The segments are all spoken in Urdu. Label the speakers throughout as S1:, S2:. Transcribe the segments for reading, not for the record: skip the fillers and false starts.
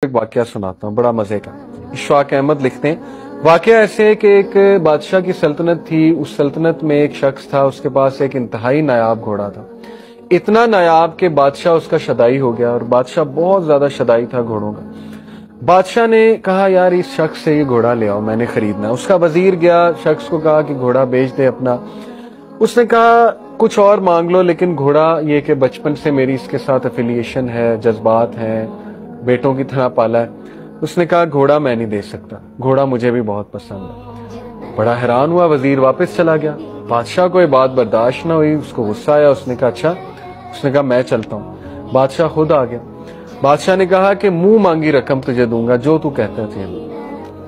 S1: ایک واقعہ سناتا ہوں بڑا مزے کا. اشفاق احمد لکھتے ہیں واقعہ ایسے ہے کہ ایک بادشاہ کی سلطنت تھی. اس سلطنت میں ایک شخص تھا, اس کے پاس ایک انتہائی نایاب گھوڑا تھا. اتنا نایاب کہ بادشاہ اس کا شدائی ہو گیا, اور بادشاہ بہت زیادہ شدائی تھا گھوڑوں کا. بادشاہ نے کہا یار اس شخص سے یہ گھوڑا لے آؤ, میں نے خریدنا. اس کا وزیر گیا, شخص کو کہا کہ گھوڑا بیچ دے اپنا. اس نے کہا کچھ اور مانگ لو, لیکن گھوڑا یہ کہ بچپن سے میری اس کے ساتھ افیلیشن ہے, جذبات ہیں, بیٹوں کی طرح پالا ہے. اس نے کہا گھوڑا میں نہیں دے سکتا, گھوڑا مجھے بھی بہت پسند ہے. بڑا حیران ہوا وزیر, واپس چلا گیا. بادشاہ کو یہ بات برداشت نہ ہوئی, اس کو غصہ آیا. اس نے کہا اچھا, اس نے کہا میں چلتا ہوں. بادشاہ خود آ گیا. بادشاہ نے کہا کہ منہ مانگی رقم تجھے دوں گا, جو تو کہتا تھے.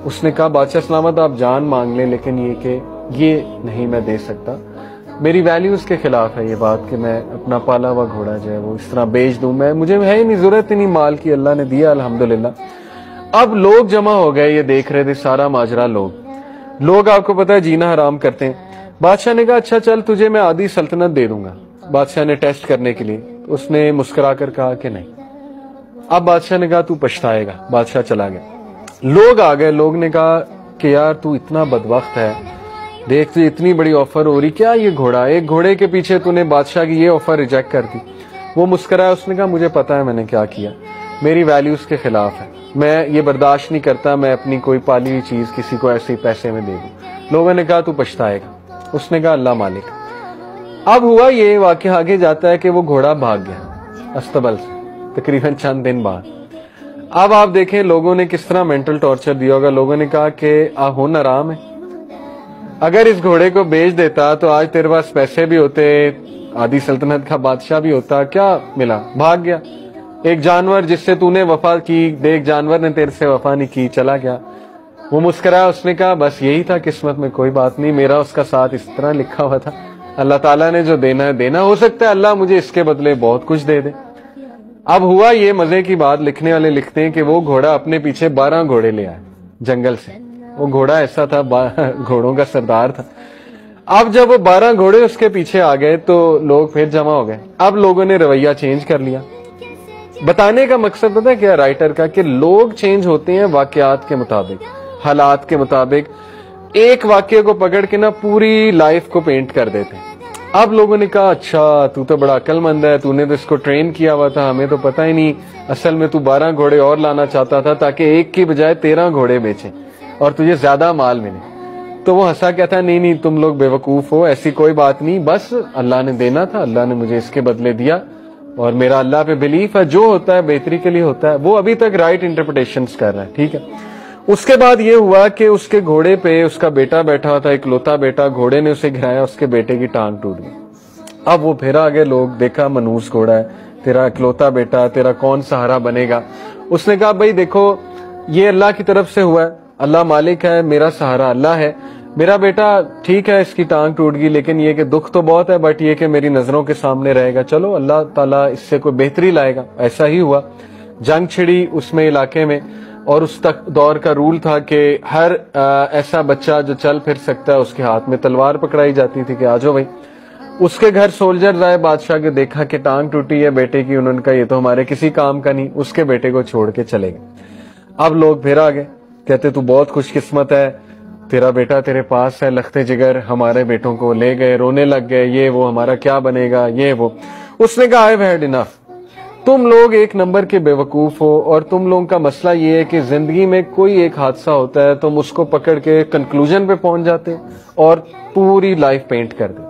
S1: اس نے کہا بادشاہ سلامت آپ جان مانگ لیں, لیکن یہ کہ یہ نہیں میں دے سکتا, میری ویلیوز کے خلاف ہے یہ بات کہ میں اپنا پالا ہوا گھوڑا جو ہے وہ اس طرح بیچ دوں. مجھے ہے ہی نہیں, ضرورت ہی نہیں مال کی, اللہ نے دیا الحمدللہ. اب لوگ جمع ہو گئے, یہ دیکھ رہے تھے سارا ماجرا. لوگ آپ کو پتا ہے جینا حرام کرتے ہیں. بادشاہ نے کہا اچھا چل تجھے میں آدھی سلطنت دے دوں گا. بادشاہ نے ٹیسٹ کرنے کے لیے, اس نے مسکرا کر کہا کہ نہیں. اب بادشاہ نے کہا تو پچھتائے گا. بادشاہ چلا گیا. لوگ آ گئے, لوگ نے کہا کہ یار تو اتنا بدبخت ہے, دیکھ تو اتنی بڑی آفر ہو رہی, کیا یہ گھوڑا, ایک گھوڑے کے پیچھے تو نے بادشاہ کی یہ آفر ریجیکٹ کر دی. وہ مسکرایا, اس نے کہا مجھے پتا ہے میں نے کیا کیا, میری ویلیوز کے خلاف ہے, میں یہ برداشت نہیں کرتا میں اپنی کوئی پالی ہوئی چیز کسی کو ایسے ہی پیسے میں دے دوں. لوگوں نے کہا تو پچھتائے گا. اس نے کہا اللہ مالک. اب ہوا یہ واقعہ آگے جاتا ہے کہ وہ گھوڑا بھاگ گیا استبل سے تقریباً چند دن بعد. اب آپ دیکھیں لوگوں نے کس طرح مینٹل ٹارچر دیا ہوگا. لوگوں نے کہا کہ ہن آرام ہے, اگر اس گھوڑے کو بیچ دیتا تو آج تیرے پاس پیسے بھی ہوتے, آدھی سلطنت کا بادشاہ بھی ہوتا. کیا ملا, بھاگ گیا. ایک جانور جس سے تو نے وفا کی, دیکھ جانور نے تیرے سے وفا نہیں کی, چلا گیا. وہ مسکرایا, اس نے کہا بس یہی تھا قسمت میں, کوئی بات نہیں, میرا اس کا ساتھ اس طرح لکھا ہوا تھا. اللہ تعالیٰ نے جو دینا ہے دینا, ہو سکتا ہے اللہ مجھے اس کے بدلے بہت کچھ دے دے. اب ہوا یہ مزے کی بات, لکھنے والے لکھتے ہیں کہ وہ گھوڑا اپنے پیچھے 12 گھوڑے لے آئے جنگل سے. وہ گھوڑا ایسا تھا, گھوڑوں کا سردار تھا. اب جب وہ 12 گھوڑے اس کے پیچھے آ گئے تو لوگ پھر جمع ہو گئے. اب لوگوں نے رویہ چینج کر لیا. بتانے کا مقصد پتہ ہے کیا رائٹر کا, کہ لوگ چینج ہوتے ہیں واقعات کے مطابق, حالات کے مطابق. ایک واقعے کو پکڑ کے نا پوری لائف کو پینٹ کر دیتے ہیں. اب لوگوں نے کہا اچھا تو تو بڑا عقل مند ہے, تو نے تو اس کو ٹرین کیا ہوا تھا, ہمیں تو پتہ ہی نہیں, اصل میں تو 12 گھوڑے اور لانا چاہتا تھا تاکہ ایک کی بجائے 13 گھوڑے بیچیں اور تجھے زیادہ مال ملے. تو وہ ہنسا کہتا نہیں تم لوگ بیوقوف ہو, ایسی کوئی بات نہیں, بس اللہ نے دینا تھا, اللہ نے مجھے اس کے بدلے دیا, اور میرا اللہ پہ بلیف ہے, جو ہوتا ہے بہتری کے لیے ہوتا ہے. وہ ابھی تک رائٹ انٹرپریٹیشنز کر رہا ہے, ٹھیک ہے. اس کے بعد یہ ہوا کہ اس کے گھوڑے پہ اس کا بیٹا بیٹھا ہوا تھا, اکلوتا بیٹا. گھوڑے نے اسے گرایا, اس کے بیٹے کی ٹانگ ٹوٹ گئی. اب وہ پھر آگے, لوگ دیکھا منوس گھوڑا ہے, تیرا اکلوتا بیٹا, تیرا کون سہارا بنے گا. اس نے کہا بھائی دیکھو یہ اللہ کی طرف سے ہوا ہے, اللہ مالک ہے, میرا سہارا اللہ ہے. میرا بیٹا ٹھیک ہے اس کی ٹانگ ٹوٹ گئی, لیکن یہ کہ دکھ تو بہت ہے, بٹ یہ کہ میری نظروں کے سامنے رہے گا, چلو اللہ تعالیٰ اس سے کوئی بہتری لائے گا. ایسا ہی ہوا. جنگ چھڑی اس میں علاقے میں, اور اس تک دور کا رول تھا کہ ہر ایسا بچہ جو چل پھر سکتا ہے اس کے ہاتھ میں تلوار پکڑائی جاتی تھی کہ آجو بھائی. اس کے گھر سولجر آئے بادشاہ کے, دیکھا کہ ٹانگ ٹوٹی ہے بیٹے کی, انہوں نے کہا یہ تو ہمارے کسی کام کا نہیں, اس کے بیٹے کو چھوڑ کے چلے گئے. اب لوگ پھر آ گئے, کہتے تو بہت خوش قسمت ہے, تیرا بیٹا تیرے پاس ہے, لختے جگر ہمارے بیٹوں کو لے گئے, رونے لگ گئے, یہ وہ ہمارا کیا بنے گا, یہ وہ. اس نے کہا I've had enough, تم لوگ ایک نمبر کے بیوقوف ہو, اور تم لوگوں کا مسئلہ یہ ہے کہ زندگی میں کوئی ایک حادثہ ہوتا ہے تم اس کو پکڑ کے کنکلوژن پہ پہنچ جاتے اور پوری لائف پینٹ کر دیں.